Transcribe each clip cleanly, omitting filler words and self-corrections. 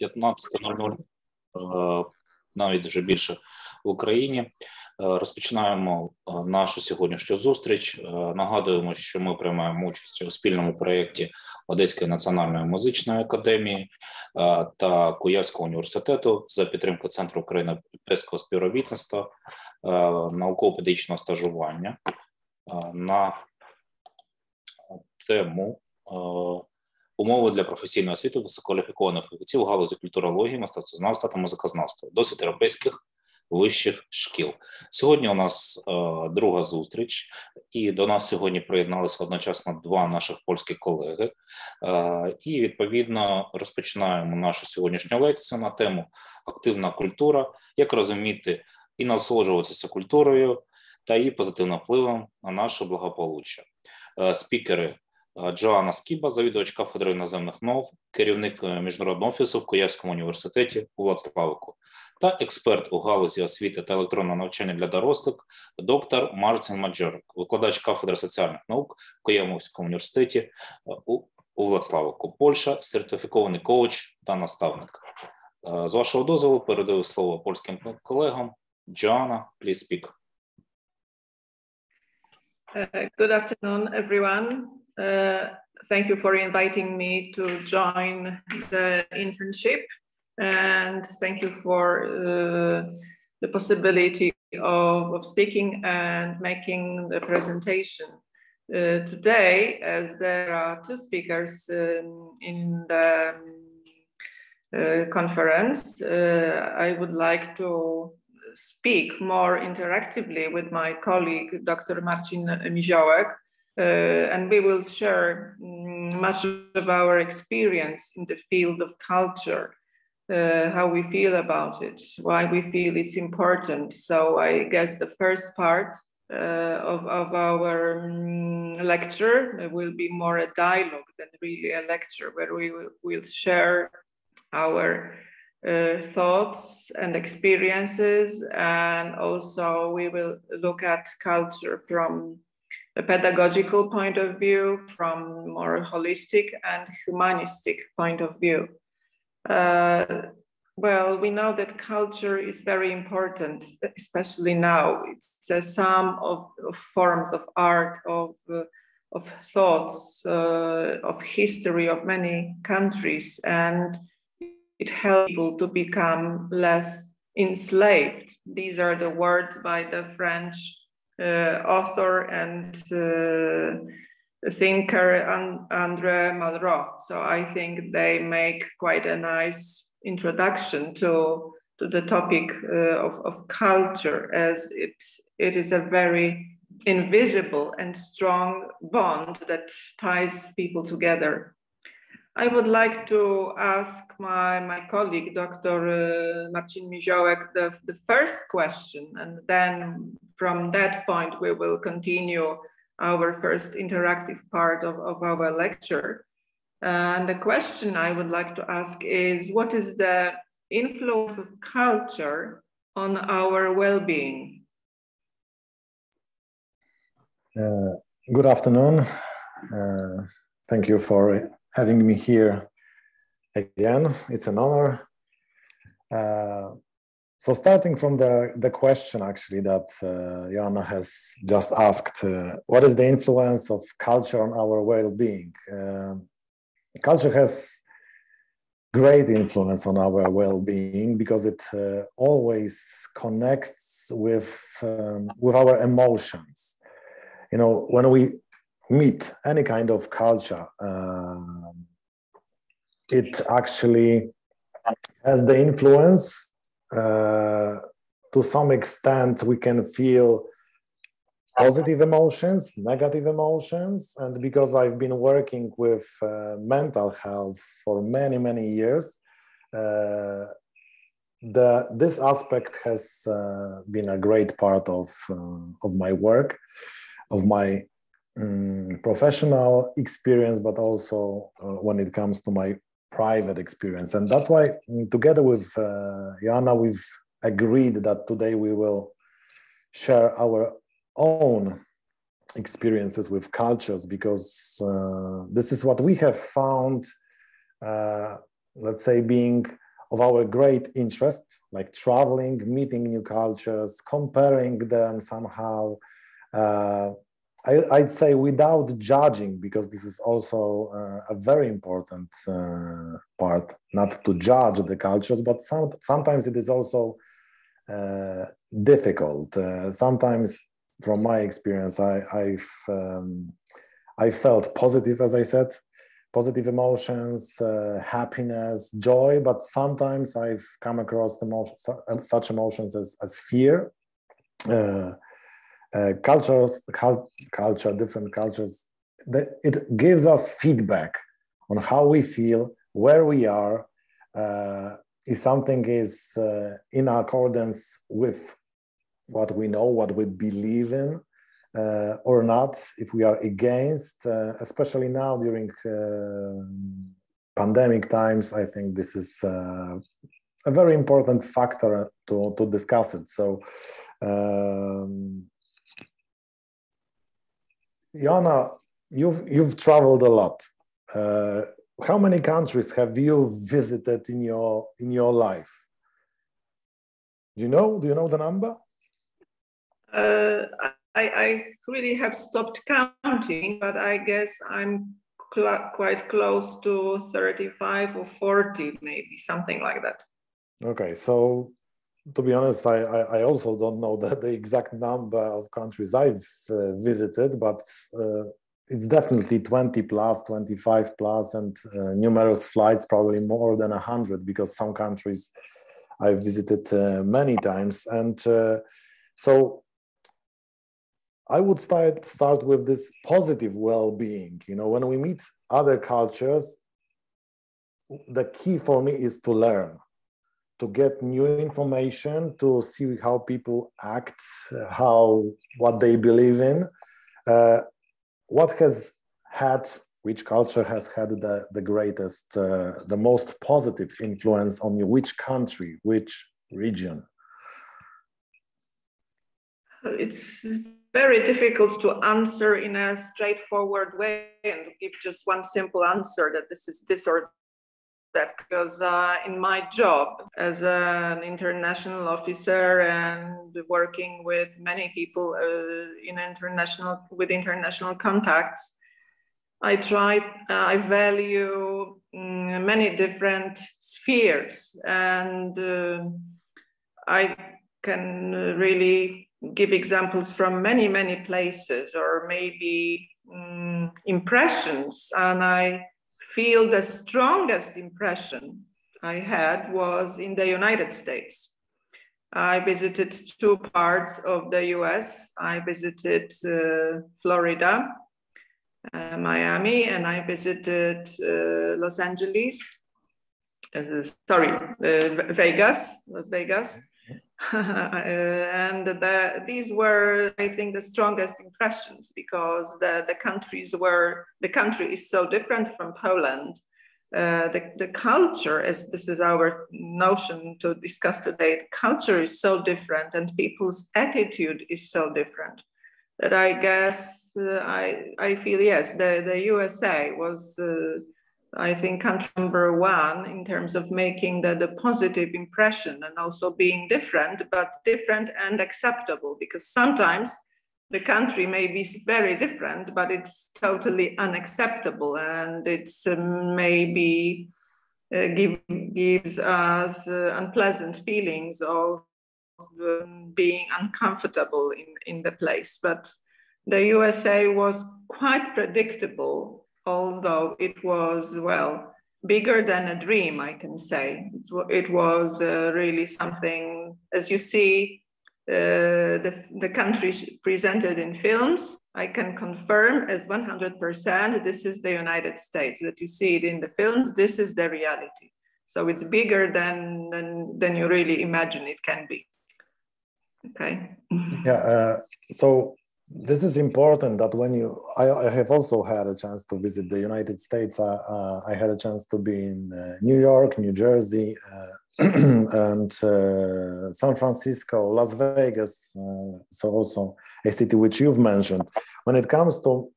15:00, навіть вже більше в Україні. Розпочинаємо нашу сьогоднішню зустріч. Нагадуємо, що ми приймаємо участь у спільному проєкті Одеської національної музичної академії та Київського університету за підтримки Центру українсько-європейського співробітництва, науково-педагогічного стажування на тему умови для професійної освіти висококваліфікованих фахівців у галузі культурології, мистецтвознавства та музикознавства, досвід європейських вищих шкіл. Сьогодні у нас друга зустріч, і до нас сьогодні приєдналися одночасно два наших польських колеги. І, відповідно, розпочинаємо нашу сьогоднішню лекцію на тему «Активна культура. Як розуміти і насолоджуватися культурою та її позитивним впливом на наше благополуччя». Спікери Joanna Skiba, завідувач кафедри іноземних мов, керівник міжнародного офісу в Київському університеті у Владславику, та експерт у галузі освіти та електронного навчання для дорослих, доктор Marcin Miziołek, викладач кафедри соціальних наук в Київському університеті у Владславику, Польща, сертифікований коуч та наставник. З вашого дозволу передаю слово польським колегам. Joanna, please speak. Good afternoon, everyone. Thank you for inviting me to join the internship, and thank you for the possibility of speaking and making the presentation. Today, as there are two speakers in the conference, I would like to speak more interactively with my colleague, Dr. Marcin Miziołek, and we will share much of our experience in the field of culture, how we feel about it, why we feel it's important. So I guess the first part of our lecture will be more a dialogue than really a lecture, where we will share our thoughts and experiences, and also we will look at culture from a pedagogical point of view, from more holistic and humanistic point of view. Well, we know that culture is very important, especially now. It's a sum of forms of art, of thoughts, of history of many countries, and it helps people to become less enslaved. These are the words by the French author and thinker André Malraux. So I think they make quite a nice introduction to the topic of culture, as it is a very invisible and strong bond that ties people together. I would like to ask my colleague, Dr. Marcin Miziołek, the first question, and then from that point we will continue our first interactive part of our lecture. And the question I would like to ask is, what is the influence of culture on our well-being? Good afternoon. Thank you for having me here again. It's an honor. So starting from the question actually that Joanna has just asked, what is the influence of culture on our well-being? Culture has great influence on our well-being because it always connects with our emotions. You know, when we meet any kind of culture, it actually has the influence. To some extent, we can feel positive emotions, negative emotions, and because I've been working with mental health for many, many years, this aspect has been a great part of my work, of my professional experience, but also when it comes to my private experience. And that's why together with Joanna, we've agreed that today we will share our own experiences with cultures, because this is what we have found, let's say, being of our great interest, like traveling, meeting new cultures, comparing them somehow. I'd say without judging, because this is also a very important part, not to judge the cultures, but sometimes it is also difficult. Sometimes, from my experience, I felt positive, as I said, positive emotions, happiness, joy, but sometimes I've come across such emotions as fear. Different cultures, it gives us feedback on how we feel, where we are, if something is in accordance with what we know, what we believe in, or not, if we are against, especially now during pandemic times. I think this is a very important factor to discuss it. So, Joanna, you've traveled a lot. How many countries have you visited in your life? Do you know the number? I really have stopped counting, but I guess I'm quite close to 35 or 40, maybe something like that. Okay, so to be honest, I also don't know the exact number of countries I've visited, but it's definitely 20 plus, 25 plus, and numerous flights, probably more than 100, because some countries I've visited many times. And so I would start with this positive well-being. You know, when we meet other cultures, the key for me is to learn, to get new information, to see how people act, what they believe in, which culture has had the greatest, the most positive influence on you, which country, which region? It's very difficult to answer in a straightforward way and give just one simple answer that this is this or that, because in my job as an international officer and working with many people with international contacts, I value many different spheres, and I can really give examples from many places, or maybe impressions. And I feel the strongest impression I had was in the United States. I visited two parts of the US. I visited Florida, Miami, and I visited Las Vegas. And these were, I think, the strongest impressions, because the country is so different from Poland. The culture, as this is our notion to discuss today, culture is so different, and people's attitude is so different, that I guess I feel, yes, the USA was I think country number one in terms of making the positive impression, and also being different, but different and acceptable, because sometimes the country may be very different, but it's totally unacceptable, and it's maybe gives us unpleasant feelings of being uncomfortable in the place. But the USA was quite predictable, although it was, well, bigger than a dream, I can say. It was really something, as you see, the country presented in films, I can confirm as 100%, this is the United States. That you see it in the films, this is the reality. So it's bigger than you really imagine it can be. Okay. Yeah, so this is important that when I have also had a chance to visit the United States. I had a chance to be in New York, New Jersey, and San Francisco, Las Vegas, so also a city which you've mentioned. When it comes to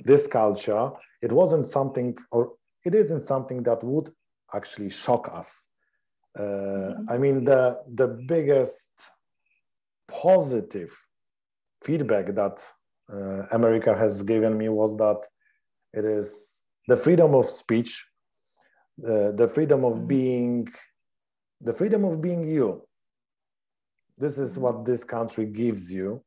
this culture, it wasn't something, or it isn't something that would actually shock us. I mean, the biggest positive feedback that America has given me was that it is the freedom of speech, the freedom of being you. This is what this country gives you.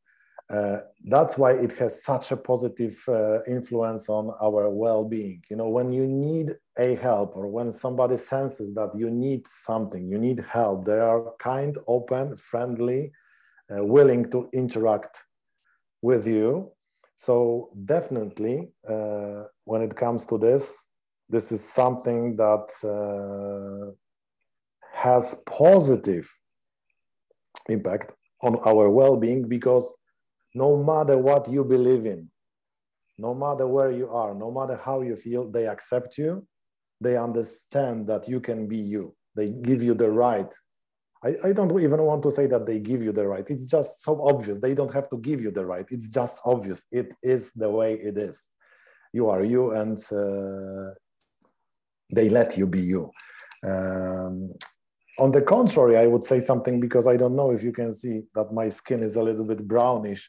That's why it has such a positive influence on our well-being. You know, when you need a help, or when somebody senses that you need something, you need help, they are kind, open, friendly, willing to interact with you. So definitely, when it comes to this is something that has positive impact on our well-being, because no matter what you believe in, no matter where you are, no matter how you feel, they accept you. They understand that you can be you. They give you the right. I don't even want to say that they give you the right. It's just so obvious. They don't have to give you the right. It's just obvious. It is the way it is. You are you, and they let you be you. On the contrary, I would say something, because I don't know if you can see that my skin is a little bit brownish.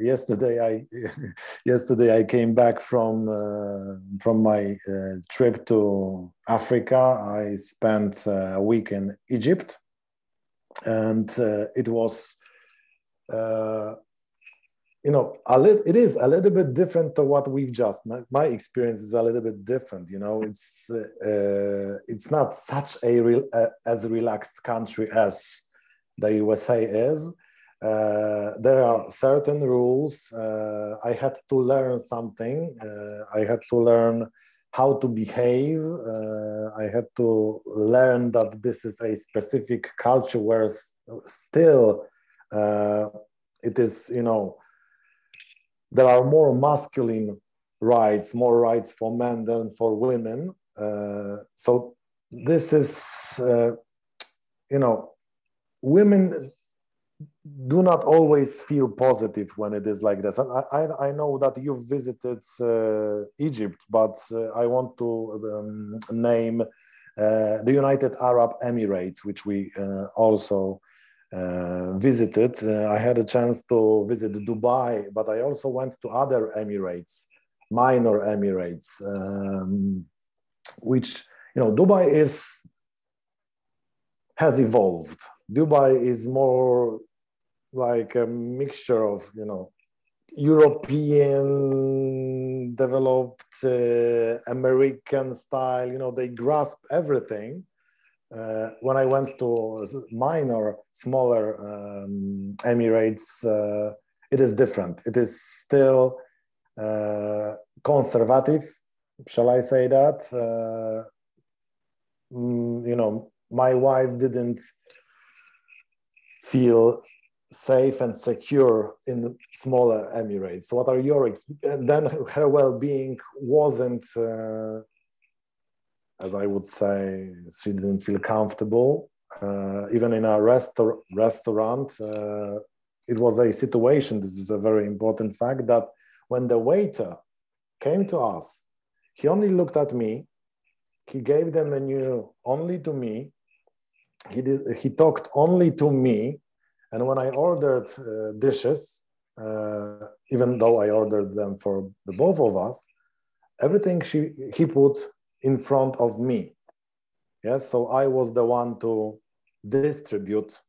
Yesterday I came back from my trip to Africa. I spent a week in Egypt, and it was you know, it is a little bit different to what we've just. My experience is a little bit different. You know, it's not such as relaxed country as the USA is. There are certain rules. I had to learn something. I had to learn how to behave. I had to learn that this is a specific culture where still it is, you know, there are more masculine rights, more rights for men than for women. So this is, you know, women do not always feel positive when it is like this. And I know that you visited Egypt, but I want to name the United Arab Emirates, which we also visited. I had a chance to visit Dubai, but I also went to other Emirates, minor Emirates, which, you know, Dubai has evolved. Dubai is more like a mixture of, you know, European developed, American style, you know, they grasp everything. When I went to minor, smaller Emirates, it is different. It is still conservative, shall I say that? You know, my wife didn't feel safe and secure in the smaller Emirates. So what are your experiences? And then her well-being wasn't, as I would say, she didn't feel comfortable. Even in a restaurant, it was a situation, this is a very important fact, that when the waiter came to us, he only looked at me, he gave the menu only to me, he talked only to me, and when I ordered dishes, even though I ordered them for the both of us, everything he put in front of me. Yes, so I was the one to distribute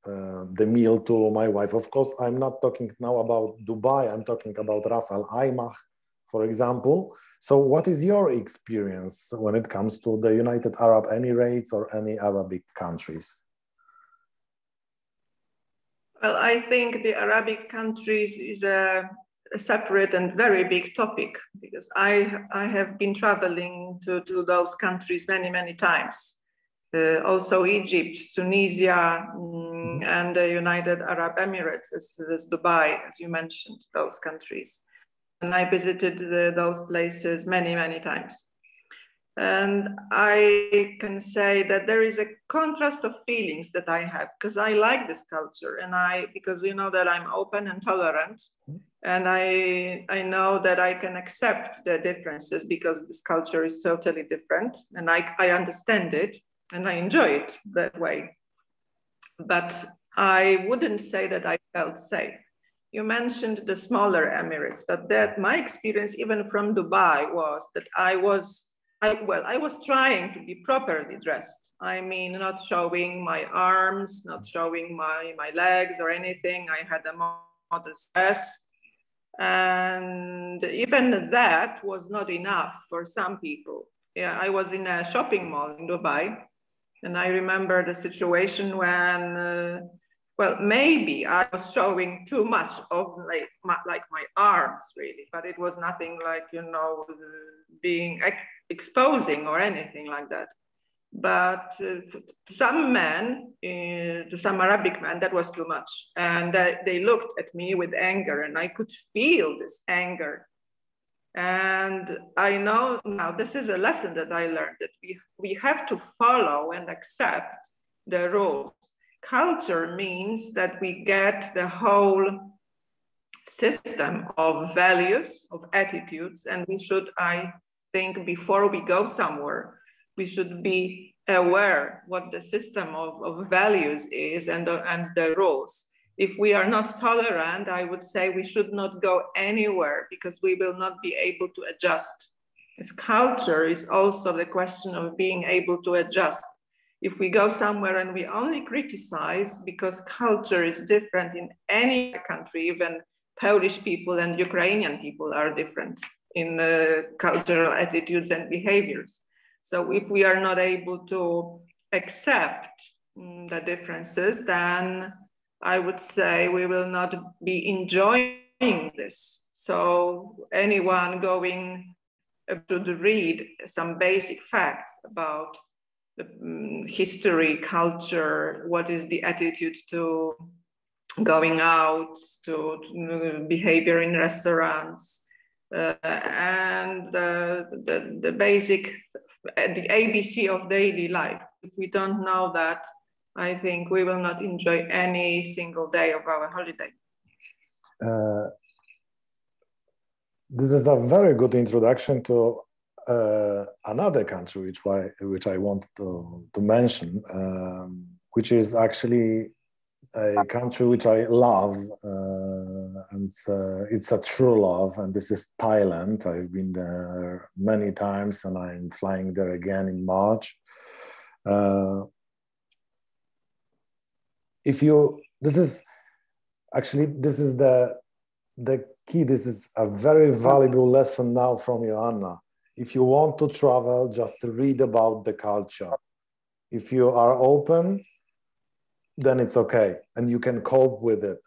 the meal to my wife. Of course, I'm not talking now about Dubai, I'm talking about Ras Al Khaimah, for example. So what is your experience when it comes to the United Arab Emirates or any Arabic countries? Well, I think the Arabic countries is a separate and very big topic, because I have been traveling to those countries many times. Also Egypt, Tunisia, and the United Arab Emirates, as Dubai, as you mentioned, those countries. And I visited those places many times. And I can say that there is a contrast of feelings that I have, because I like this culture, and because you know that I'm open and tolerant, and I know that I can accept the differences because this culture is totally different, and I understand it. and I enjoy it that way. But I wouldn't say that I felt safe. You mentioned the smaller Emirates, but that my experience even from Dubai was that I was trying to be properly dressed. I mean, not showing my arms, not showing my legs or anything. I had a modest dress. And even that was not enough for some people. Yeah, I was in a shopping mall in Dubai, and I remember the situation when, well, maybe I was showing too much of like my arms, really, but it was nothing like, you know, being exposing or anything like that. But some men, to some Arabic men, that was too much. And they looked at me with anger, and I could feel this anger. And I know now, this is a lesson that I learned, that we have to follow and accept the rules. Culture means that we get the whole system of values, of attitudes, and we should, I think, before we go somewhere, we should be aware what the system of values is and the rules. If we are not tolerant, I would say we should not go anywhere, because we will not be able to adjust. As culture is also the question of being able to adjust. If we go somewhere and we only criticize because culture is different in any country, even Polish people and Ukrainian people are different in cultural attitudes and behaviors. So if we are not able to accept the differences, then I would say we will not be enjoying this. So anyone going should read some basic facts about the history, culture, what is the attitude to going out, to behavior in restaurants, and the basic, the ABC of daily life. If we don't know that, I think we will not enjoy any single day of our holiday. This is a very good introduction to another country which I want to mention, which is actually a country which I love, and it's a true love, and this is Thailand. I've been there many times, and I'm flying there again in March. This is the key. This is a very valuable lesson now from Joanna. If you want to travel, just read about the culture. If you are open, then it's okay, and you can cope with it.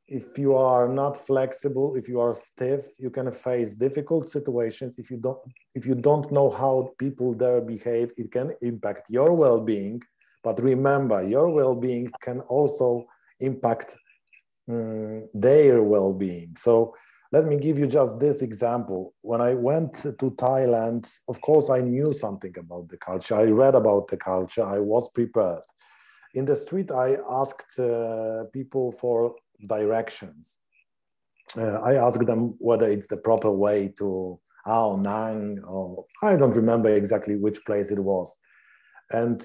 If you are not flexible, if you are stiff, you can face difficult situations. If you don't know how people there behave, it can impact your well-being. But remember, your well-being can also impact their well-being. So let me give you just this example. When I went to Thailand, of course, I knew something about the culture. I read about the culture. I was prepared. In the street, I asked people for directions. I asked them whether it's the proper way to Ao Nang, or I don't remember exactly which place it was. And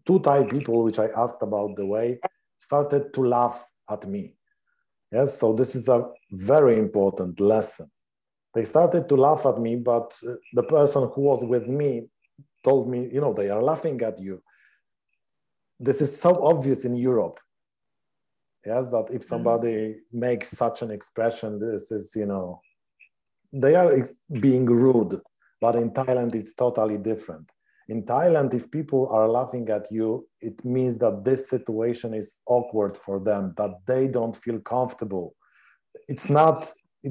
two Thai people, which I asked about the way, started to laugh at me. Yes, so this is a very important lesson. They started to laugh at me, but the person who was with me told me, you know, they are laughing at you. This is so obvious in Europe. Yes, that if somebody makes such an expression, this is, you know, they are being rude. But in Thailand, it's totally different. In Thailand, if people are laughing at you, it means that this situation is awkward for them, that they don't feel comfortable. It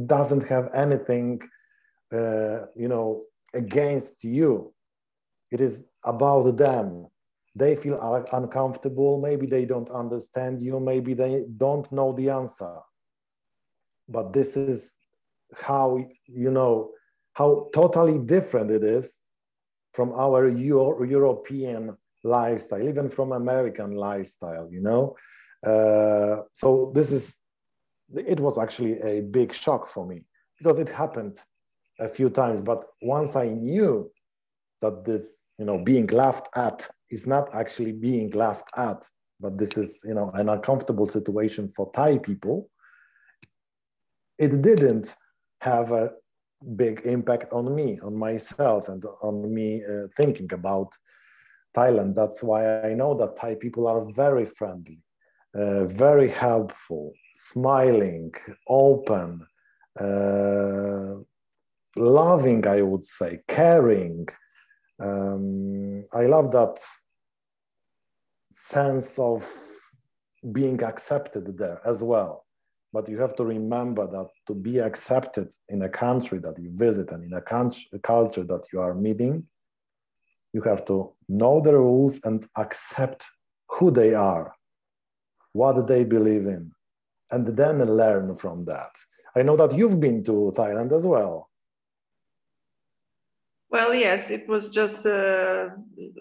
doesn't have anything, you know, against you. It is about them. They feel uncomfortable. Maybe they don't understand you. Maybe they don't know the answer. But this is how, you know, how totally different it is from our European lifestyle, even from American lifestyle, you know? So it was actually a big shock for me, because it happened a few times. But once I knew that this being laughed at is not actually being laughed at, but this is, an uncomfortable situation for Thai people. It didn't have a big impact on me, on myself, and on me thinking about Thailand. That's why I know that Thai people are very friendly, very helpful, smiling, open, loving, I would say, caring. I love that sense of being accepted there as well. But you have to remember that to be accepted in a country that you visit and in a culture that you are meeting, you have to know the rules and accept who they are, what they believe in, and then learn from that. I know that you've been to Thailand as well. Well, yes, it was just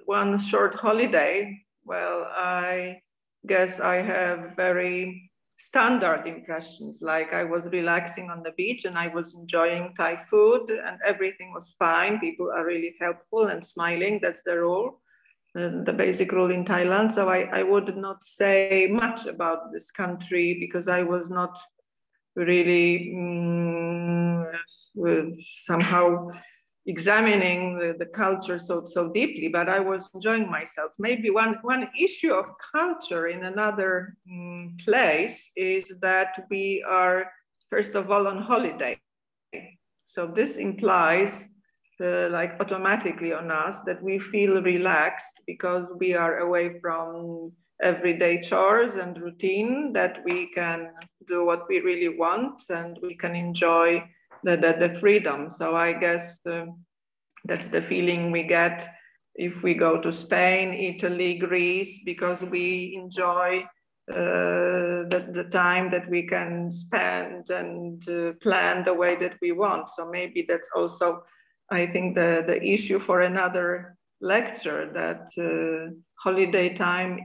one short holiday. Well, I guess I have very standard impressions, like I was relaxing on the beach and I was enjoying Thai food and everything was fine. People are really helpful and smiling. That's the rule, the basic rule in Thailand. So I would not say much about this country because I was not really somehow examining the culture so deeply, but I was enjoying myself. Maybe one issue of culture in another place is that we are, first of all, on holiday. So this implies like automatically on us that we feel relaxed because we are away from everyday chores and routine, that we can do what we really want and we can enjoy the freedom. So I guess that's the feeling we get if we go to Spain, Italy, Greece, because we enjoy the time that we can spend and plan the way that we want. So maybe that's also, I think, the issue for another lecture, that holiday time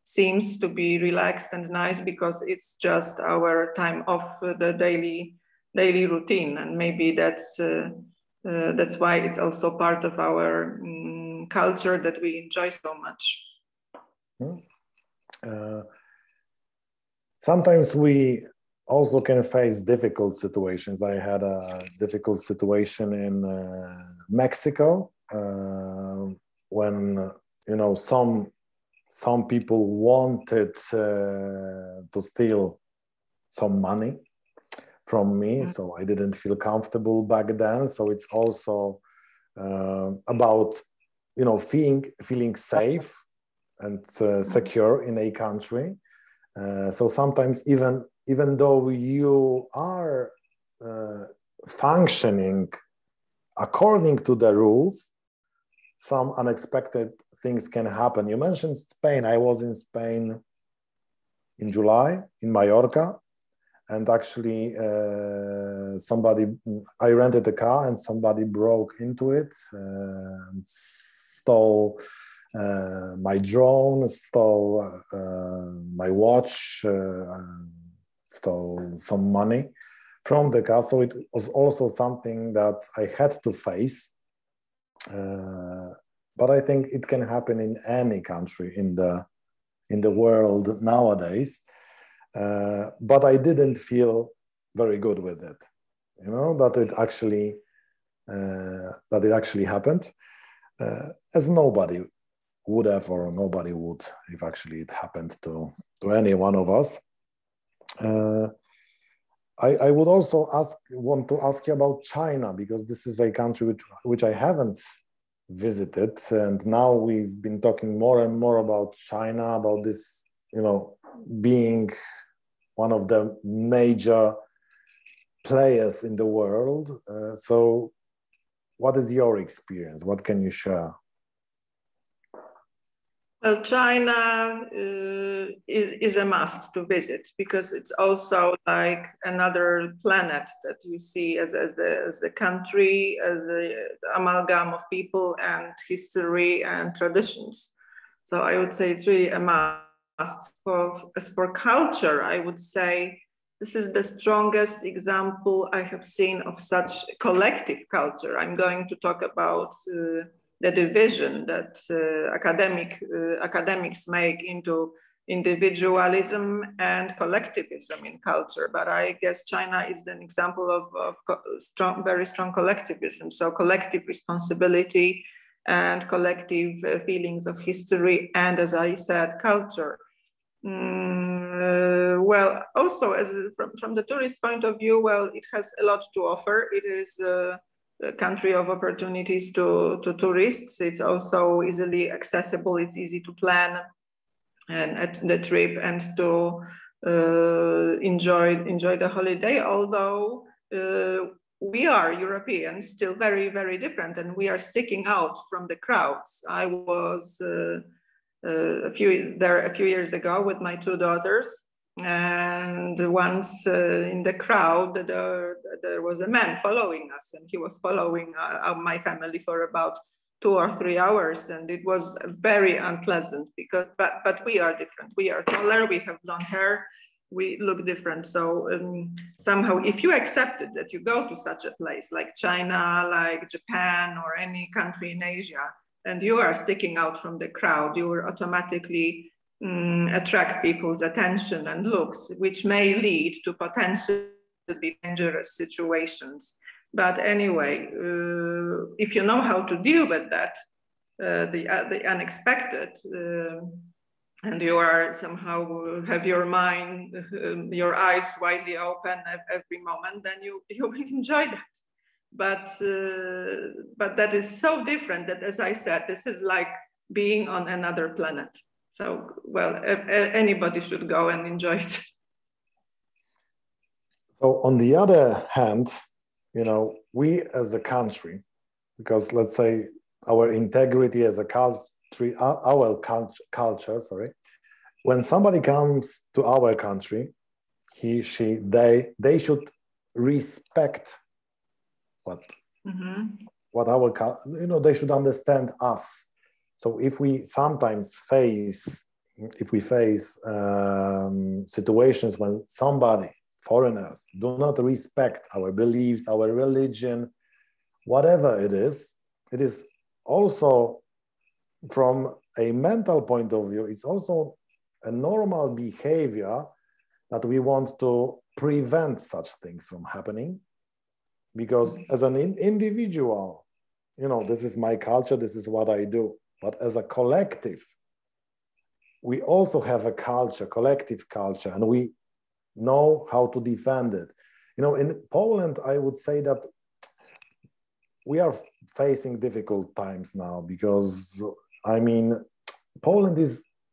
seems to be relaxed and nice because it's just our time off the daily routine, and maybe that's why it's also part of our culture that we enjoy so much. Sometimes we also can face difficult situations. I had a difficult situation in Mexico when some people wanted to steal some money from me, so I didn't feel comfortable back then. So it's also about feeling safe and secure in a country. So sometimes even though you are functioning according to the rules, some unexpected things can happen. You mentioned Spain. I was in Spain in July in Mallorca. And actually, I rented a car and somebody broke into it, and stole my drone, stole my watch, stole some money from the car. So it was also something that I had to face. But I think it can happen in any country in the world nowadays. But I didn't feel very good with it, that it actually happened, as nobody would have, or nobody would if actually it happened to any one of us. I would also want to ask you about China, because this is a country which I haven't visited, and now we've been talking more and more about China, about this, being one of the major players in the world. So what is your experience? What can you share? Well, China is a must to visit, because it's also like another planet that you see as the country, as an amalgam of people and history and traditions. So I would say it's really a must. As for culture, I would say this is the strongest example I have seen of such collective culture. I'm going to talk about the division that academics make into individualism and collectivism in culture. But I guess China is an example of very strong collectivism. So collective responsibility and collective feelings of history, and as I said, culture. Well, also from the tourist point of view, well, it has a lot to offer. It is a country of opportunities to tourists. It's also easily accessible. It's easy to plan and at the trip and to enjoy the holiday. Although we are Europeans, still very, very different, and we are sticking out from the crowds. I was a few years ago with my two daughters, and once in the crowd there was a man following us, and he was following my family for about 2 or 3 hours, and it was very unpleasant because but we are different. We are taller, we have blonde hair, we look different. So somehow, if you accepted that you go to such a place like China, like Japan, or any country in Asia, and you are sticking out from the crowd, you will automatically attract people's attention and looks, which may lead to potentially dangerous situations. But anyway, if you know how to deal with that, the unexpected, and you are somehow have your mind, your eyes widely open at every moment, then you will enjoy that. But that is so different that, as I said, this is like being on another planet. So, well, anybody should go and enjoy it. So on the other hand, you know, we as a country, because let's say our integrity as a country, our culture, sorry, when somebody comes to our country, he, she, they should respect what our, you know, they should understand us. So if we sometimes face situations when somebody, foreigners, do not respect our beliefs, our religion, whatever it is also, from a mental point of view, it's also a normal behavior that we want to prevent such things from happening. Because as an individual, you know, this is my culture, this is what I do. But as a collective, we also have a culture, collective culture, and we know how to defend it. You know, in Poland, I would say that we are facing difficult times now because, I mean, Poland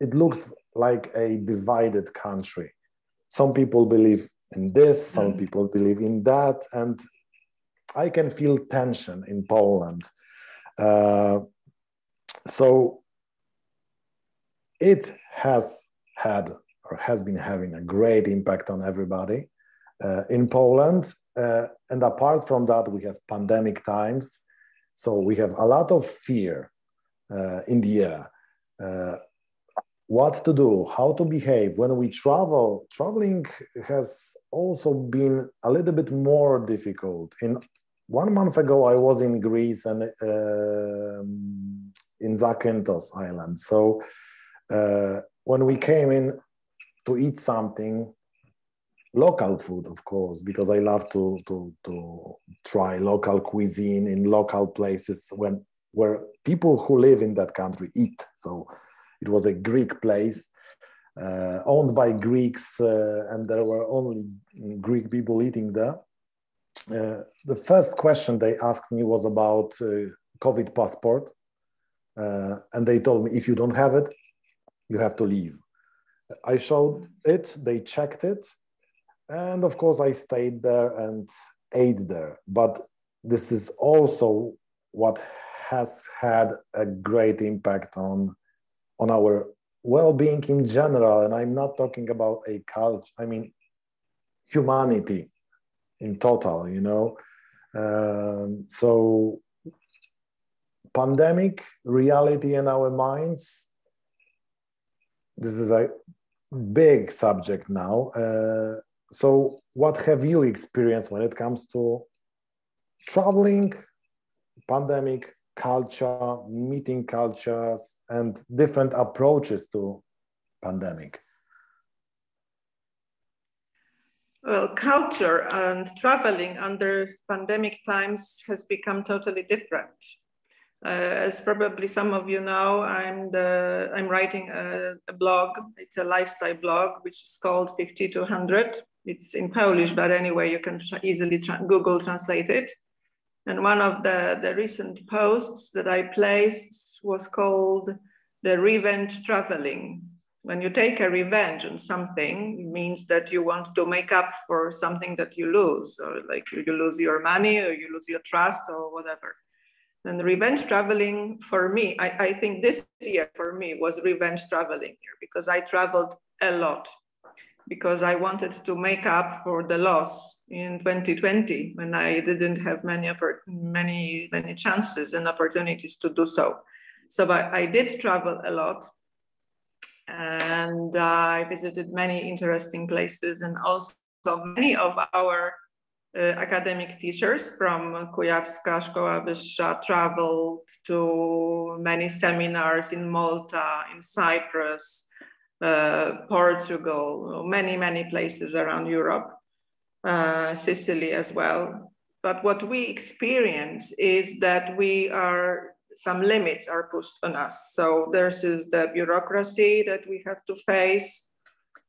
it looks like a divided country. Some people believe in this, some people believe in that, and I can feel tension in Poland. So it has had or has been having a great impact on everybody in Poland. And apart from that, we have pandemic times. So we have a lot of fear in the air. What to do, how to behave when we travel. Traveling has also been a little bit more difficult. 1 month ago, I was in Greece and in Zakynthos Island. So when we came in to eat something, local food, of course, because I love to try local cuisine in local places where people who live in that country eat. So it was a Greek place owned by Greeks, and there were only Greek people eating there. The first question they asked me was about COVID passport. And they told me, if you don't have it, you have to leave. I showed it, they checked it. And of course, I stayed there and ate there. But this is also what has had a great impact on our well-being in general. And I'm not talking about a culture, I mean, humanity in total, you know. So pandemic, reality in our minds, this is a big subject now. So what have you experienced when it comes to traveling, pandemic, culture, meeting cultures, and different approaches to pandemic? Well, culture and traveling under pandemic times has become totally different. As probably some of you know, I'm writing a blog. It's a lifestyle blog, which is called 5200. It's in Polish, but anyway, you can easily Google translate it. And one of the recent posts that I placed was called the revenge traveling. When you take a revenge on something, it means that you want to make up for something that you lose, or like you lose your money or you lose your trust or whatever. And revenge traveling for me, I think this year for me was revenge traveling here, because I traveled a lot, because I wanted to make up for the loss in 2020 when I didn't have many chances and opportunities to do so. So I did travel a lot, and I visited many interesting places, and also many of our academic teachers from Kujawska Szkoła Wyższa traveled to many seminars in Malta, in Cyprus, Portugal, many places around Europe, Sicily as well. But what we experience is that some limits are pushed on us. So there's the bureaucracy that we have to face.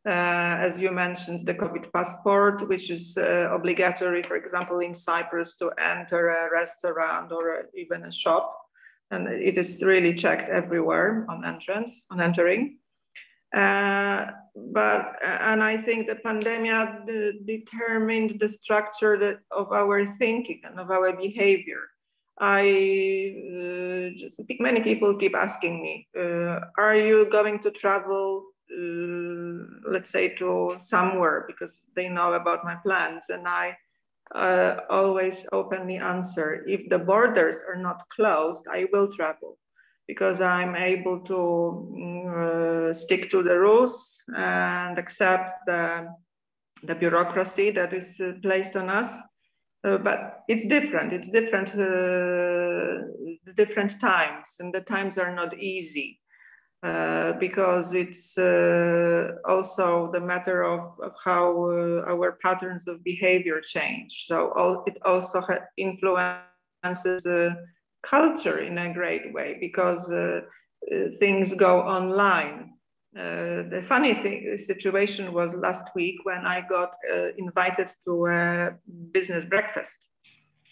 As you mentioned, the COVID passport, which is obligatory, for example, in Cyprus to enter a restaurant or even a shop. And it is really checked everywhere on entering. And I think the pandemic determined the structure of our thinking and of our behavior. Many people keep asking me, are you going to travel, let's say, to somewhere, because they know about my plans? And I always openly answer, if the borders are not closed, I will travel, because I'm able to stick to the rules and accept the bureaucracy that is placed on us. But it's different. It's different times, and the times are not easy because it's also the matter of how our patterns of behavior change. So it also influences culture in a great way, because things go online. The funny situation was last week when I got invited to a business breakfast,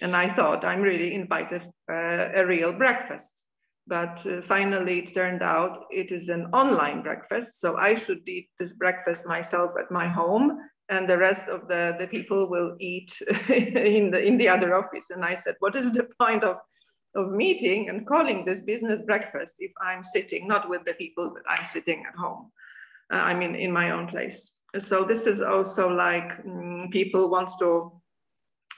and I thought I'm really invited to a real breakfast. But finally it turned out it is an online breakfast, so I should eat this breakfast myself at my home, and the rest of the people will eat in the other office. And I said, what is the point of meeting and calling this business breakfast if I'm sitting not with the people that I'm sitting at home, I mean in my own place? So this is also like people want to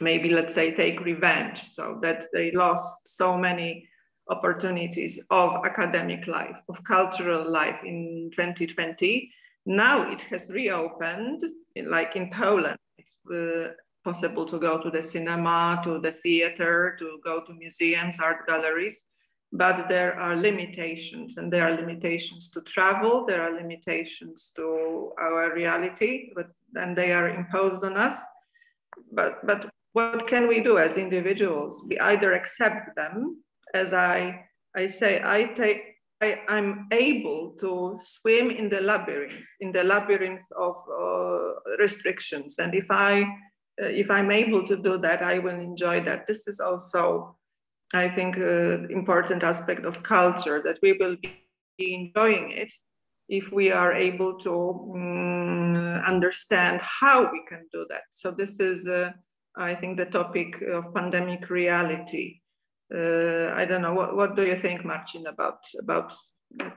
maybe, let's say, take revenge, so that they lost so many opportunities of academic life, of cultural life in 2020. Now it has reopened, like in Poland, it's possible to go to the cinema, to the theater, to go to museums, art galleries, but there are limitations, and there are limitations to travel, there are limitations to our reality, and they are imposed on us. But what can we do as individuals? We either accept them, as I say, I'm able to swim in the labyrinth of restrictions, and if I'm able to do that, I will enjoy that. This is also, I think, important aspect of culture, that we will be enjoying it if we are able to understand how we can do that. So this is, I think, the topic of pandemic reality. I don't know, what do you think, Marcin, about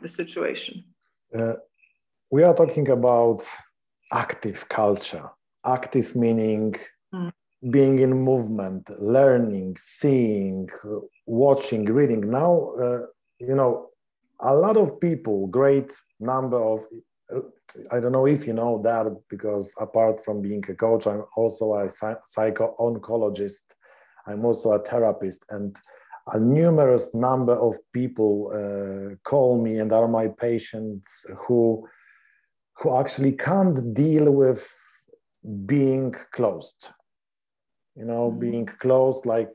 the situation? We are talking about active culture. Active meaning being in movement, learning, seeing, watching, reading. Now, a lot of people, great number of, I don't know if you know that, because apart from being a coach, I'm also a psycho-oncologist. I'm also a therapist. And a numerous number of people call me and are my patients who actually can't deal with being closed. You know, being closed like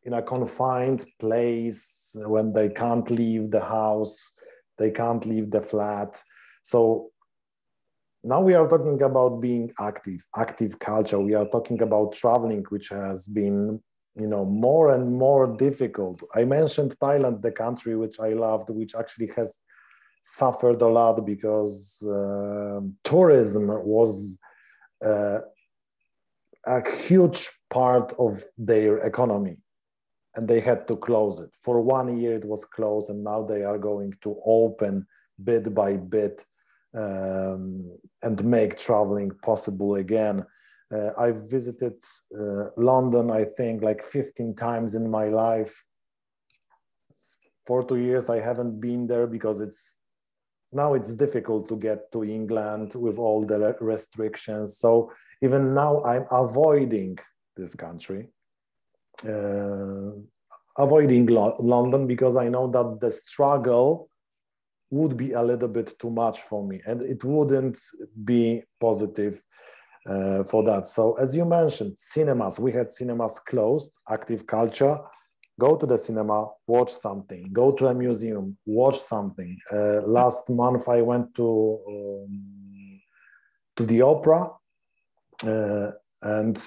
in a confined place when they can't leave the house, they can't leave the flat. So now we are talking about being active culture. We are talking about traveling, which has been, you know, more and more difficult. I mentioned Thailand, the country which I loved, which actually has suffered a lot because tourism was a huge part of their economy, and they had to close it. For 1 year it was closed, and now they are going to open bit by bit and make traveling possible again. I've visited London, I think, like 15 times in my life. For 2 years, I haven't been there because now it's difficult to get to England with all the restrictions. So even now, I'm avoiding this country, avoiding London, because I know that the struggle would be a little bit too much for me, and it wouldn't be positive for that. So as you mentioned, cinemas, we had cinemas closed, active culture. Go to the cinema, watch something. Go to a museum, watch something. Last month I went to the opera, and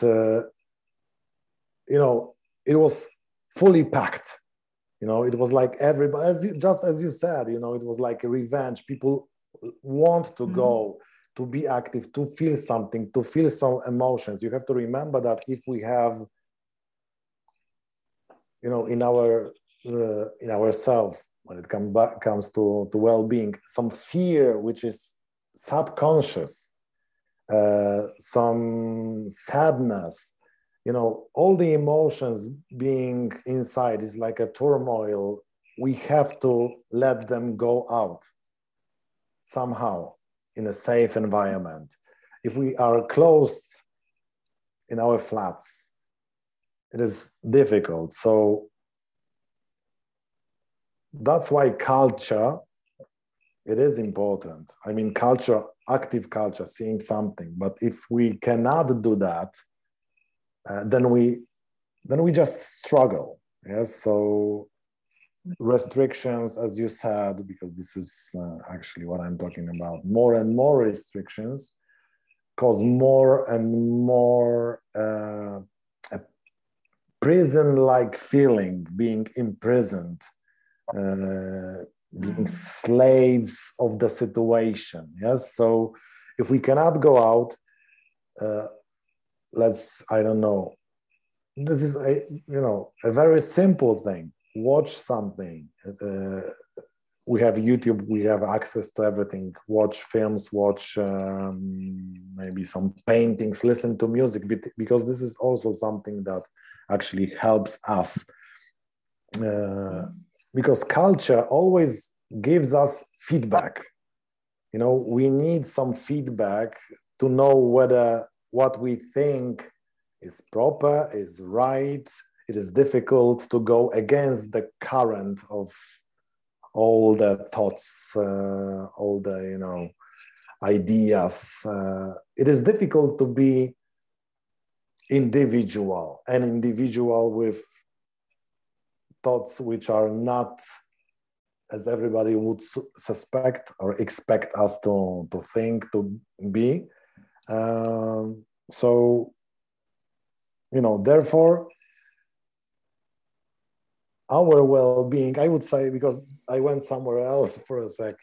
you know, it was fully packed. You know, it was like everybody, just as you said, you know, it was like a revenge. People want to go, to be active, to feel something, to feel some emotions. You have to remember that if we have, you know, in ourselves, when it comes to well-being, some fear which is subconscious, some sadness, you know, all the emotions being inside is like a turmoil. We have to let them go out somehow in a safe environment. If we are closed in our flats, it is difficult. So that's why culture, it is important. I mean, culture, active culture, seeing something. But if we cannot do that, then we just struggle. Yes. So restrictions, as you said, because this is actually what I'm talking about. More and more restrictions cause more and more a prison-like feeling, being imprisoned, being slaves of the situation. Yes. So if we cannot go out, I don't know. This is a very simple thing. Watch something. We have YouTube. We have access to everything. Watch films. Watch maybe some paintings. Listen to music, because this is also something that actually helps us. Because culture always gives us feedback. You know, we need some feedback to know whether what we think is proper, is right. It is difficult to go against the current of all the thoughts, all the, you know, ideas. It is difficult to be individual, an individual with thoughts which are not as everybody would suspect or expect us to think, to be. So, you know, therefore, our well-being, I would say, because I went somewhere else for a sec,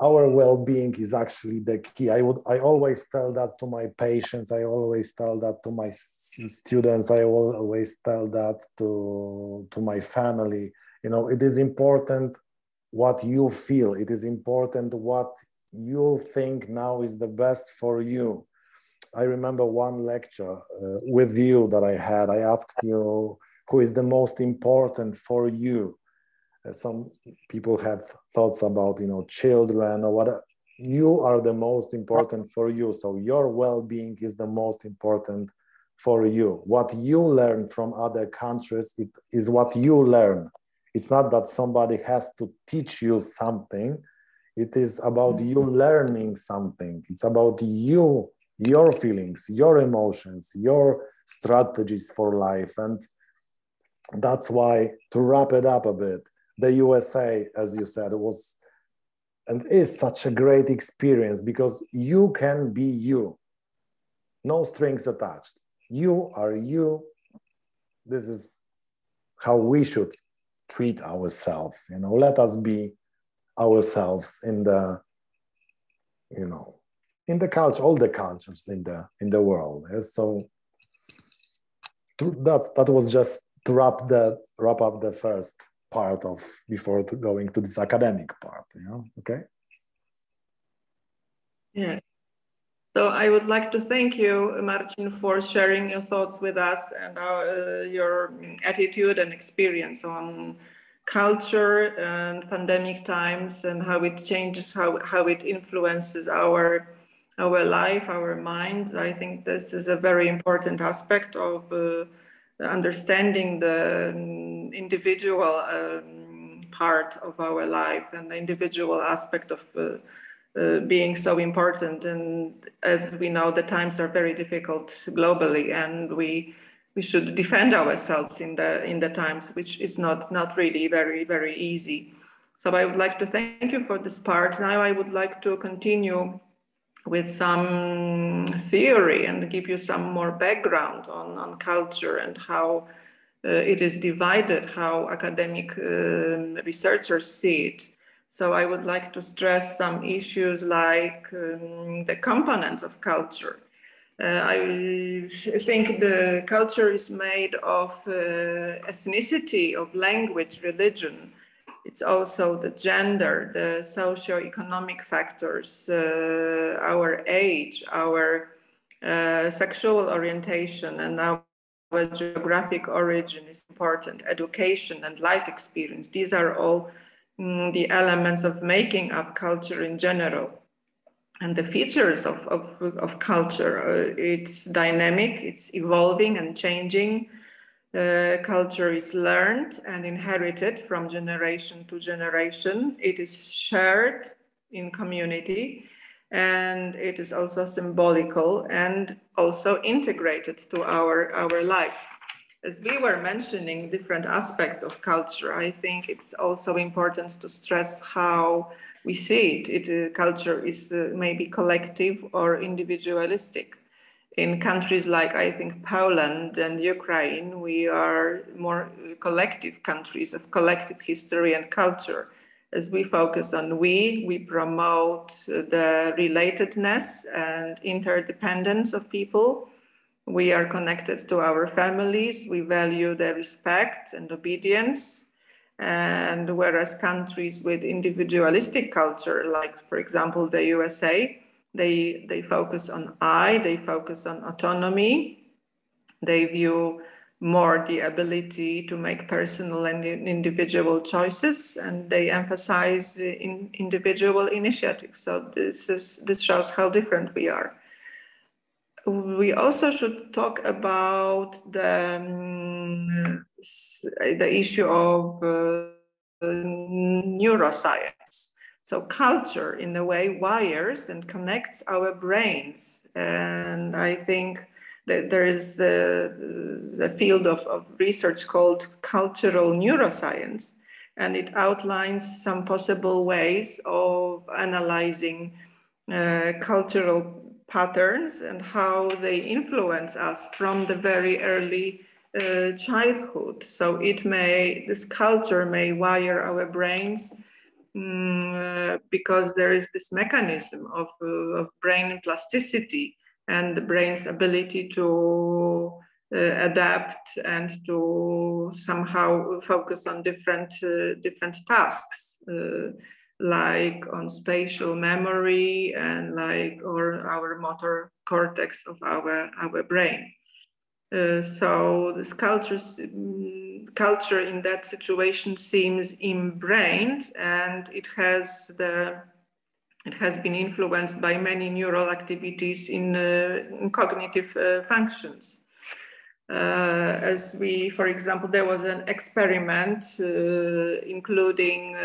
our well-being is actually the key. I always tell that to my patients. I always tell that to my students. I always tell that to my family. You know, it is important what you feel. It is important what you think now is the best for you. I remember one lecture with you that I had. I asked you, who is the most important for you? Some people had thoughts about, you know, children or what. You are the most important for you. So your well-being is the most important for you. What you learn from other countries, it is what you learn. It's not that somebody has to teach you something. It is about you learning something. It's about you, your feelings, your emotions, your strategies for life. And that's why, to wrap it up a bit, the USA, as you said, was and is such a great experience because you can be you. No strings attached. You are you. This is how we should treat ourselves. You know, let us be ourselves in the, you know, in the culture, all the cultures in the world. So that was just to wrap up the first part of before going to this academic part. You know, okay. Yes. So I would like to thank you, Marcin, for sharing your thoughts with us and your attitude and experience on culture and pandemic times and how it changes, how it influences our life, our minds. I think this is a very important aspect of understanding the individual part of our life and the individual aspect of being so important. And as we know, the times are very difficult globally, and we should defend ourselves in the times, which is not really very, very easy. So I would like to thank you for this part. Now I would like to continue with some theory and give you some more background on culture and how it is divided, how academic researchers see it. So I would like to stress some issues like the components of culture. I think the culture is made of ethnicity, of language, religion. It's also the gender, the socio-economic factors, our age, our sexual orientation, and our geographic origin is important, education and life experience. These are all the elements of making up culture in general. And the features of culture, it's dynamic, it's evolving and changing. Culture is learned and inherited from generation to generation. It is shared in community, and it is also symbolical and also integrated to our life. As we were mentioning different aspects of culture, I think it's also important to stress how we see it. Culture is maybe collective or individualistic. In countries like, I think, Poland and Ukraine, we are more collective countries of collective history and culture. As we focus on we promote the relatedness and interdependence of people. We are connected to our families. We value the respect and obedience. And whereas countries with individualistic culture, like, for example, the USA, they focus on they focus on autonomy. They view more the ability to make personal and individual choices, and they emphasize individual initiatives. So this shows how different we are. We also should talk about the issue of neuroscience. So culture, in a way, wires and connects our brains. And I think that there is the field of research called cultural neuroscience, and it outlines some possible ways of analyzing cultural patterns and how they influence us from the very early childhood. So this culture may wire our brains because there is this mechanism of brain plasticity and the brain's ability to adapt and to somehow focus on different tasks. Like on spatial memory and or our motor cortex of our brain. So this culture in that situation seems ingrained, and it has been influenced by many neural activities in cognitive functions. As we, for example, there was an experiment including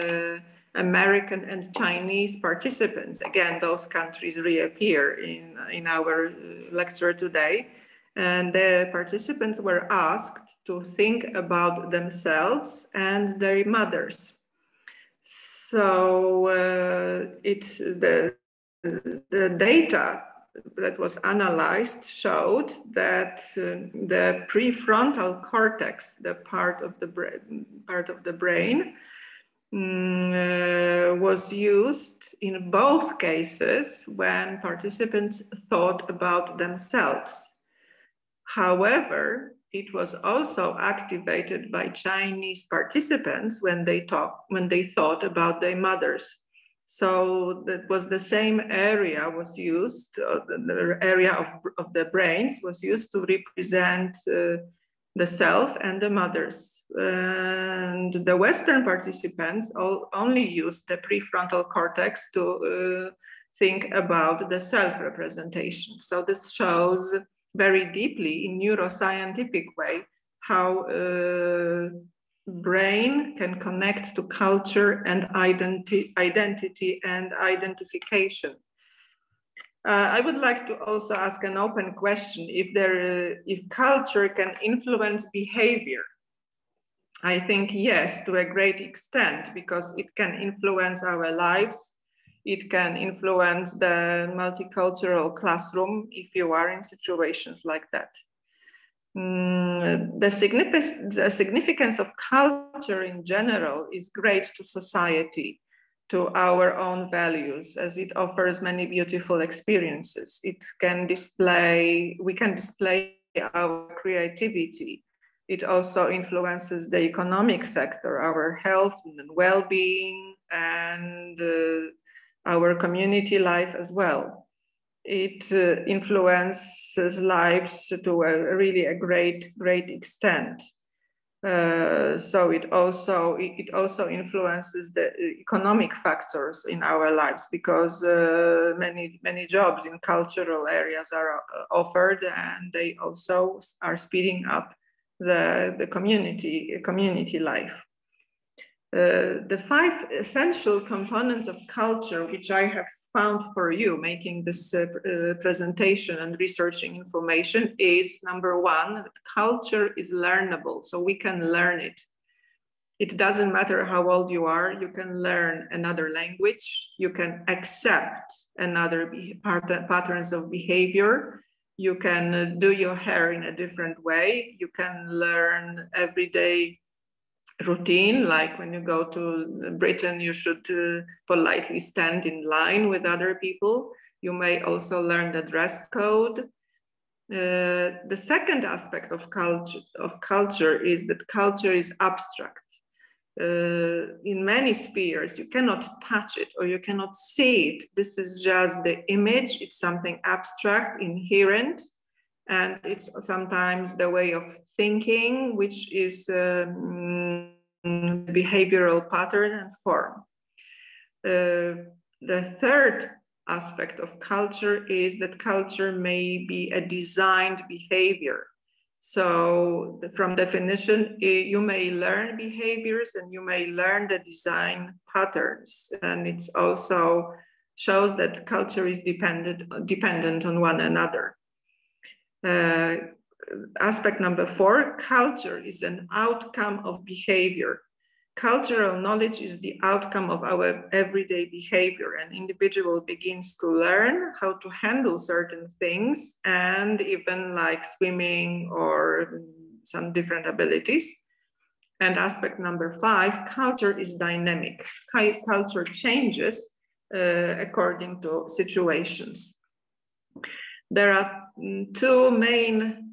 American and Chinese participants. Again, those countries reappear in our lecture today. And the participants were asked to think about themselves and their mothers. So the data that was analyzed showed that the prefrontal cortex, the part of the brain, was used in both cases when participants thought about themselves. However, it was also activated by Chinese participants when they thought about their mothers. So that was the same area was used, the area of the brains was used to represent the self and the mothers. And the Western participants only used the prefrontal cortex to think about the self-representation. So this shows very deeply in neuroscientific way how brain can connect to culture and identity and identification. I would like to also ask an open question: if culture can influence behavior. I think yes, to a great extent, because it can influence our lives. It can influence the multicultural classroom if you are in situations like that. The significance of culture in general is great to society, to our own values, as it offers many beautiful experiences. We can display our creativity. It also influences the economic sector, our health and well-being, and our community life as well. It influences lives to a great extent. So it also influences the economic factors in our lives, because many jobs in cultural areas are offered, and they also are speeding up the community life. The 5 essential components of culture, which I have found for you making this presentation and researching information, is number 1, that culture is learnable, so we can learn it. It doesn't matter how old you are, you can learn another language, you can accept another patterns of behavior, you can do your hair in a different way, you can learn everyday routine, like when you go to Britain, you should politely stand in line with other people. You may also learn the dress code. The second aspect of culture is that culture is abstract. In many spheres, you cannot touch it or you cannot see it. This is just the image. It's something abstract, inherent, and it's sometimes the way of thinking, which is behavioral pattern and form. The third aspect of culture is that culture may be a designed behavior. So from definition, you may learn behaviors and you may learn the design patterns. And it's also shows that culture is dependent on one another. Aspect number 4, culture is an outcome of behavior. Cultural knowledge is the outcome of our everyday behavior. An individual begins to learn how to handle certain things, and even like swimming or some different abilities. And aspect number 5, culture is dynamic. Culture changes according to situations. There are 2 main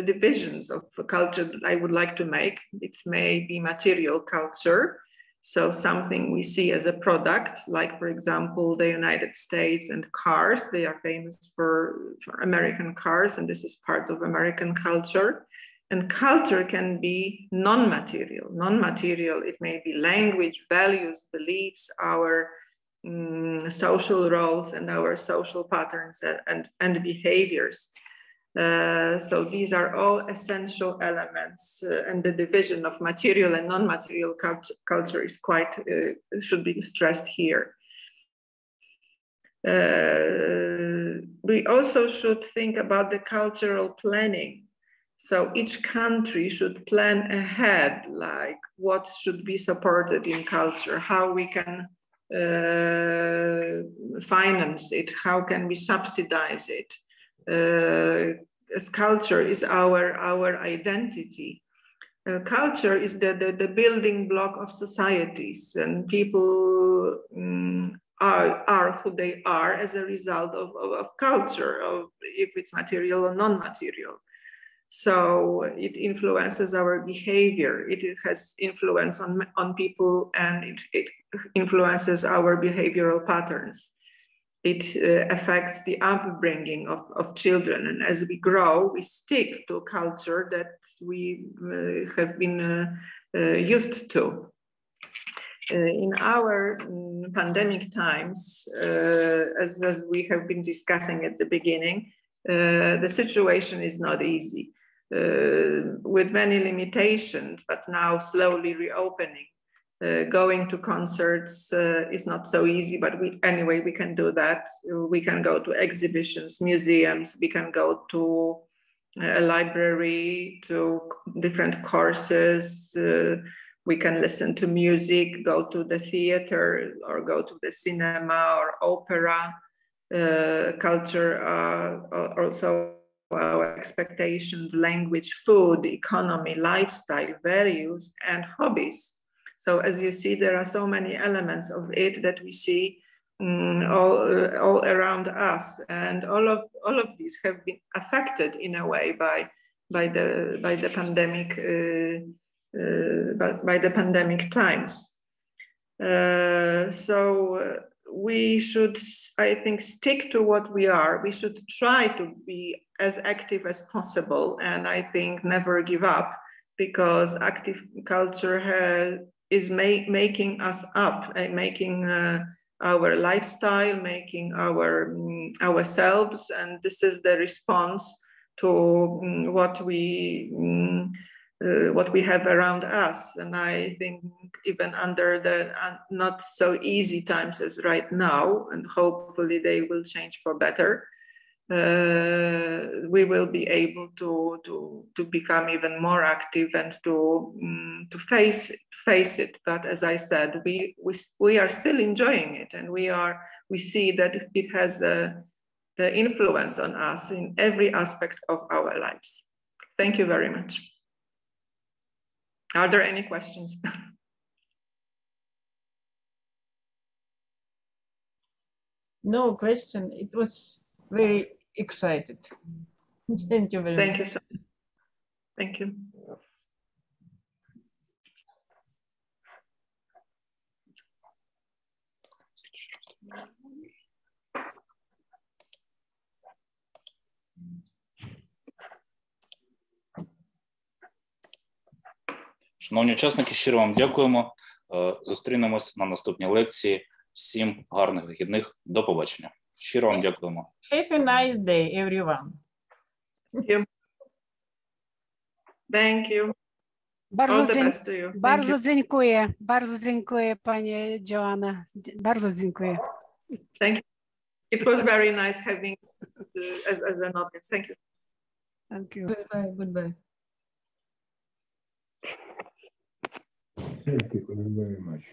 divisions of culture that I would like to make. It may be material culture, so something we see as a product, like for example, the United States and cars. They are famous for American cars, and this is part of American culture. And culture can be non-material. Non-material, it may be language, values, beliefs, our social roles and our social patterns and behaviors. So these are all essential elements, and the division of material and non-material culture is quite, should be stressed here. We also should think about the cultural planning. So each country should plan ahead, like what should be supported in culture, how we can finance it, how can we subsidize it. As culture is our identity. Culture is the building block of societies, and people are who they are as a result of culture, if it's material or non-material. So it influences our behavior. It has influence on people, and it influences our behavioral patterns. It affects the upbringing of children. And as we grow, we stick to culture that we have been used to. In our pandemic times, as we have been discussing at the beginning, the situation is not easy, with many limitations, but now slowly reopening. Going to concerts is not so easy, but anyway, we can do that. We can go to exhibitions, museums, we can go to a library, to different courses, we can listen to music, go to the theater, or go to the cinema or opera. Culture, also our expectations, language, food, economy, lifestyle, values, and hobbies. So as you see, there are so many elements of it that we see all around us, and all of these have been affected in a way by the pandemic by the pandemic times. So we should, I think, stick to what we are. We should try to be as active as possible, and I think never give up, because active culture is making us up, making our lifestyle, making ourselves, and this is the response to what we have around us. And I think even under the not so easy times as right now, and hopefully they will change for better, we will be able to become even more active and to face it. But as I said, we are still enjoying it, and we see that it has the influence on us in every aspect of our lives. Thank you very much. Are there any questions? No question. It was very excited. Thank you very much. Thank you so much. Thank you. Шановні учасники, щиро вам дякуємо. Зустрінемось на наступній лекції. Всім гарних вихідних. До побачення. Щиро вам дякуємо. Have a nice day, everyone. Thank you. Bardzo dziękuję, pani Joanna. Bardzo dziękuję. Thank you. It was very nice having as an audience. Thank you. Thank you. Goodbye. Goodbye. Thank you very much.